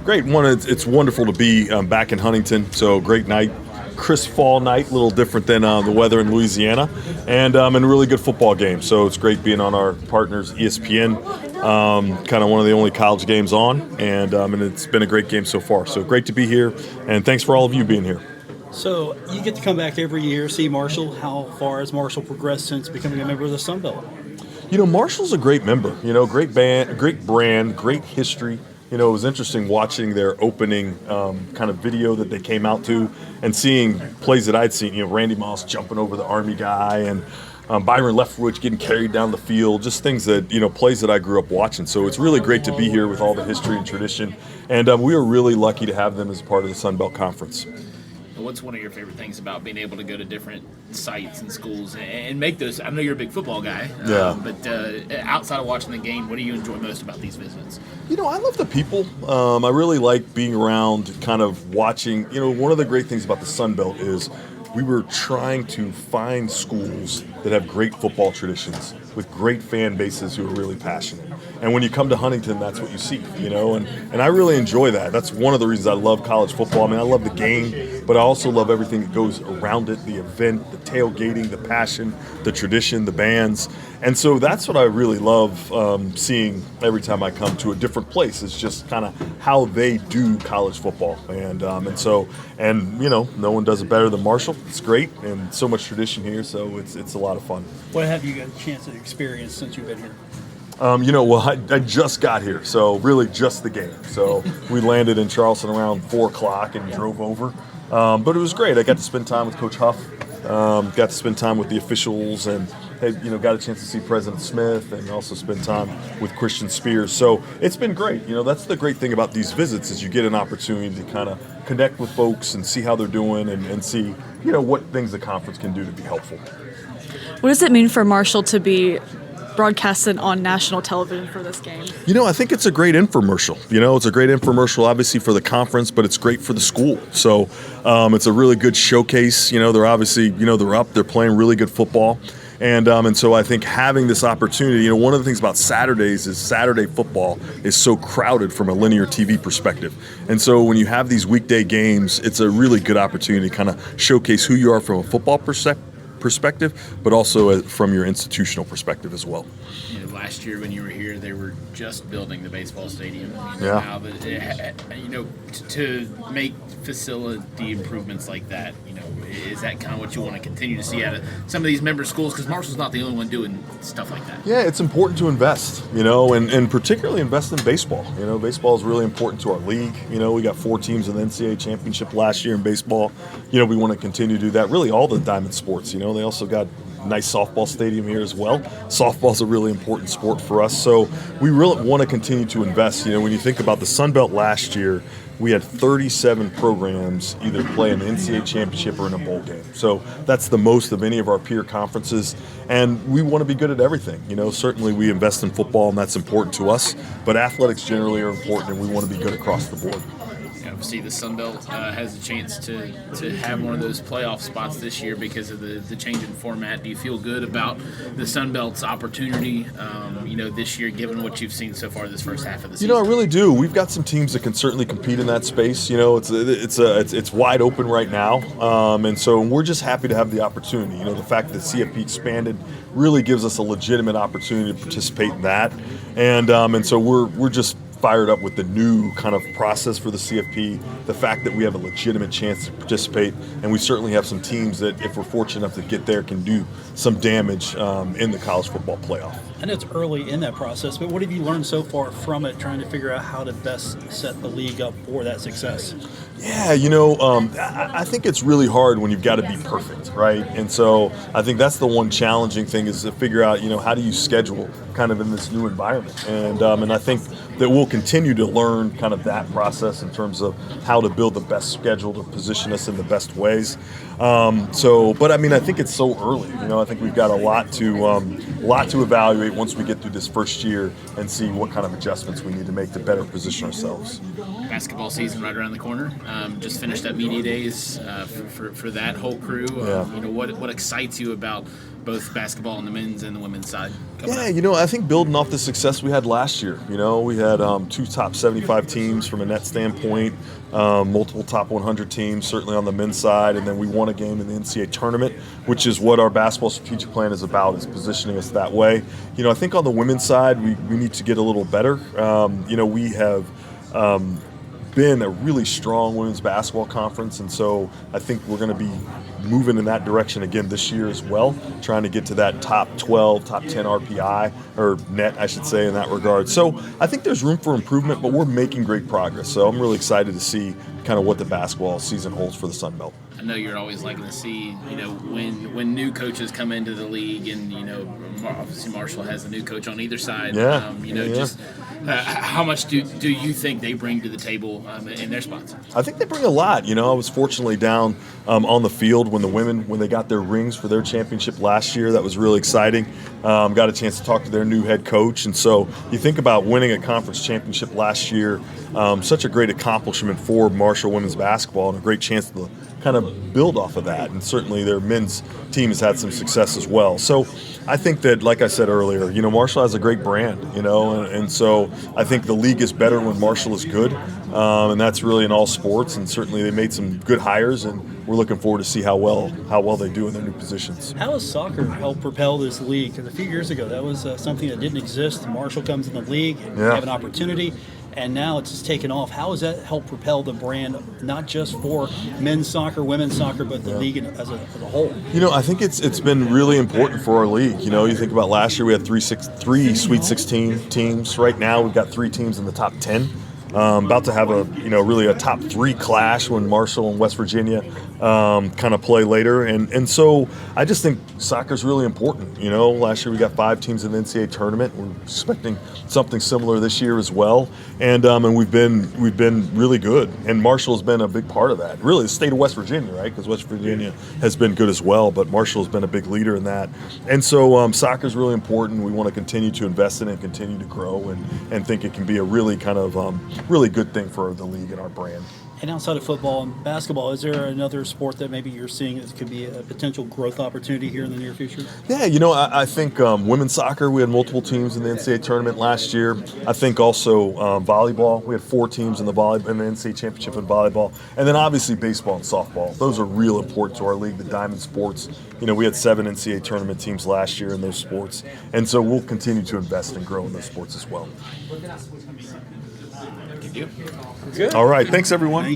Great. It's wonderful to be back in Huntington. So great night, crisp fall night, a little different than the weather in Louisiana, and a really good football game. So it's great being on our partners ESPN. Kind of one of the only college games on, and it's been a great game so far. So great to be here, and thanks for all of you being here. So you get to come back every year, see Marshall. How far has Marshall progressed since becoming a member of the Sun Belt? Marshall's a great member. Great band, great brand, great history. It was interesting watching their opening kind of video that they came out to and seeing plays that I'd seen. Randy Moss jumping over the Army guy and Byron Leftwich getting carried down the field, just things that, plays that I grew up watching. So it's really great to be here with all the history and tradition. And we are really lucky to have them as part of the Sun Belt Conference. What's one of your favorite things about being able to go to different sites and schools and make those? I know you're a big football guy, but outside of watching the game, what do you enjoy most about these visits? I love the people. I really like being around, kind of watching. One of the great things about the Sun Belt is we were trying to find schools that have great football traditions with great fan bases who are really passionate. And when you come to Huntington, that's what you see, and I really enjoy that. That's one of the reasons I love college football. I love the game, but I also love everything that goes around it, the event, the tailgating, the passion, the tradition, the bands. And so that's what I really love seeing every time I come to a different place. It's just kind of how they do college football. And no one does it better than Marshall. It's great, and so much tradition here, so it's a lot of fun. What have you got a chance to experience since you've been here? I just got here, so really just the game. So we landed in Charleston around 4 o'clock and drove over. But it was great. I got to spend time with Coach Huff, got to spend time with the officials, and got a chance to see President Smith and also spend time with Christian Spears. So it's been great. That's the great thing about these visits is you get an opportunity to kind of connect with folks and see how they're doing and see, what things the conference can do to be helpful. What does it mean for Marshall to be broadcasted on national television for this game? I think it's a great infomercial. It's a great infomercial, obviously, for the conference, but it's great for the school. So it's a really good showcase. They're obviously, they're up, they're playing really good football. And so I think having this opportunity, one of the things about Saturdays is Saturday football is so crowded from a linear TV perspective. And so when you have these weekday games, it's a really good opportunity to kind of showcase who you are from a football perspective, but also from your institutional perspective as well. Last year when you were here, they were just building the baseball stadium. Yeah. Now that to make facility improvements like that, is that kind of what you want to continue to see out of some of these member schools? Because Marshall's not the only one doing stuff like that. Yeah, it's important to invest, and particularly invest in baseball. Baseball is really important to our league. We got 4 teams in the NCAA championship last year in baseball. We want to continue to do that. Really, all the diamond sports. They also got nice softball stadium here as well. Softball's a really important sport for us, so we really want to continue to invest. When you think about the Sun Belt last year, we had 37 programs either play in the NCAA championship or in a bowl game. So that's the most of any of our peer conferences, and we want to be good at everything. Certainly we invest in football, and that's important to us, but athletics generally are important, and we want to be good across the board. Obviously, the Sun Belt has a chance to have one of those playoff spots this year because of the change in format. Do you feel good about the Sun Belt's opportunity, this year, given what you've seen so far this first half of the season? I really do. We've got some teams that can certainly compete in that space. It's wide open right now, and so we're just happy to have the opportunity. The fact that CFP expanded really gives us a legitimate opportunity to participate in that, and so we're just fired up with the new kind of process for the CFP, the fact that we have a legitimate chance to participate, and we certainly have some teams that, if we're fortunate enough to get there, can do some damage in the college football playoff. I know it's early in that process, but what have you learned so far from it, trying to figure out how to best set the league up for that success? Yeah, I think it's really hard when you've got to be perfect, right? And so I think that's the one challenging thing is to figure out, how do you schedule kind of in this new environment? And I think that we'll continue to learn kind of that process in terms of how to build the best schedule to position us in the best ways. But I think it's so early. I think we've got a lot to evaluate once we get through this first year and see what kind of adjustments we need to make to better position ourselves. Basketball season right around the corner. Just finished up media days for that whole crew. Yeah. What excites you about both basketball on the men's and the women's side coming Yeah, up? I think building off the success we had last year, we had 2 top 75 teams from a net standpoint, multiple top 100 teams, certainly on the men's side, and then we won a game in the NCAA tournament, which is what our basketball strategic plan is about, is positioning us that way. I think on the women's side, we need to get a little better. We have been a really strong women's basketball conference, and so I think we're going to be moving in that direction again this year as well, trying to get to that top 12, top 10 RPI, or net, I should say, in that regard. So I think there's room for improvement, but we're making great progress. So I'm really excited to see kind of what the basketball season holds for the Sun Belt. I know you're always liking to see, when new coaches come into the league, and obviously Marshall has a new coach on either side. Yeah. Just how much do you think they bring to the table in their spots? I think they bring a lot. I was fortunately down on the field when they got their rings for their championship last year. That was really exciting. Got a chance to talk to their new head coach, and so you think about winning a conference championship last year, such a great accomplishment for Marshall women's basketball, and a great chance to kind of build off of that. And certainly their men's team has had some success as well. So I think that, like I said earlier, Marshall has a great brand, and so I think the league is better when Marshall is good, and that's really in all sports. And certainly they made some good hires, and we're looking forward to see how well they do in their new positions. How has soccer helped propel this league? Because a few years ago, that was something that didn't exist. Marshall comes in the league, and you have an opportunity, and now it's just taken off. How has that helped propel the brand, not just for men's soccer, women's soccer, but the league as a whole? I think it's been really important for our league. You think about last year, we had three Sweet 16 teams. Right now, we've got 3 teams in the top 10. About to have really a top 3 clash when Marshall and West Virginia kind of play later, and so I just think soccer is really important. Last year we got 5 teams in the NCAA tournament. We're expecting something similar this year as well, and we've been really good. And Marshall has been a big part of that. Really, the state of West Virginia, right? Because West Virginia has been good as well, but Marshall has been a big leader in that. And so soccer is really important. We want to continue to invest in it, continue to grow, and think it can be a really kind of really good thing for the league and our brand. And outside of football and basketball, is there another sport that maybe you're seeing that could be a potential growth opportunity here in the near future? Yeah, I think women's soccer, we had multiple teams in the NCAA tournament last year. I think also volleyball, we had 4 teams in the NCAA championship in volleyball. And then obviously baseball and softball. Those are real important to our league, the Diamond Sports. We had 7 NCAA tournament teams last year in those sports. And so we'll continue to invest and grow in those sports as well. Thank you. Good. All right, thanks everyone.